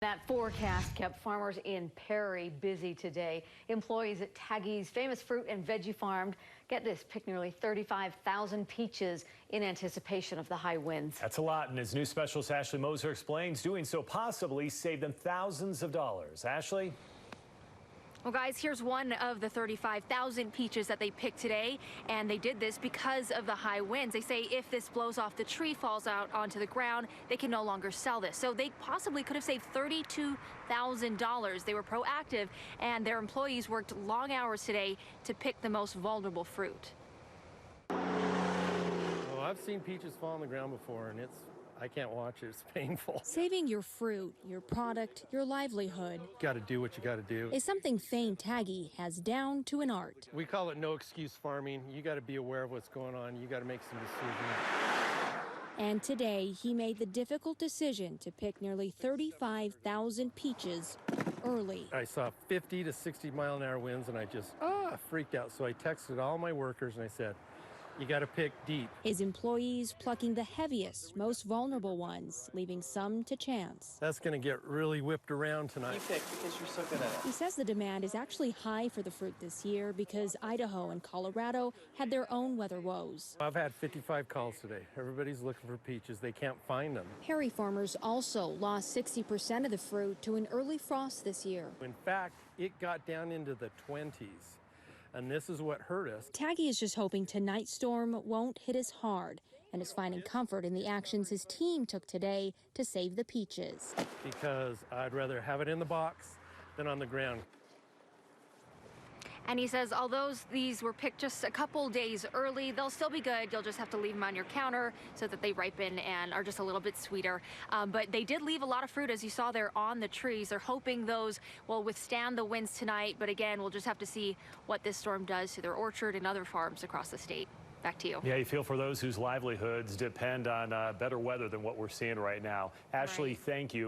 That forecast kept farmers in Perry busy today. Employees at Tagge's famous fruit and veggie farm, get this, picked nearly 35,000 peaches in anticipation of the high winds. That's a lot, and as news specialist Ashley Moser explains, doing so possibly saved them thousands of dollars. Ashley? Well, guys, here's one of the 35,000 peaches that they picked today, and they did this because of the high winds. They say if this blows off the tree, falls out onto the ground, they can no longer sell this. So they possibly could have saved $32,000. They were proactive, and their employees worked long hours today to pick the most vulnerable fruit. Well, I've seen peaches fall on the ground before, and I can't watch it. It's painful. Saving your fruit, your product, your livelihood. Got to do what you got to do. Is something Thane Tagge has down to an art. We call it no excuse farming. You got to be aware of what's going on. You got to make some decisions. And today he made the difficult decision to pick nearly 35,000 peaches early. I saw 50 to 60 mile an hour winds, and I just freaked out. So I texted all my workers and I said, you got to pick deep. His employees plucking the heaviest, most vulnerable ones, leaving some to chance. That's going to get really whipped around tonight. You pick because you're so good at it. He says the demand is actually high for the fruit this year because Idaho and Colorado had their own weather woes. I've had 55 calls today. Everybody's looking for peaches. They can't find them. Perry farmers also lost 60% of the fruit to an early frost this year. In fact, it got down into the 20s. And this is what hurt us. Tagge is just hoping tonight's storm won't hit as hard and is finding comfort in the actions his team took today to save the peaches. Because I'd rather have it in the box than on the ground. And he says, although these were picked just a couple days early, they'll still be good. You'll just have to leave them on your counter so that they ripen and are just a little bit sweeter. But they did leave a lot of fruit, as you saw there, on the trees. They're hoping those will withstand the winds tonight. But again, we'll just have to see what this storm does to their orchard and other farms across the state. Back to you. Yeah, you feel for those whose livelihoods depend on better weather than what we're seeing right now. Ashley, thank you.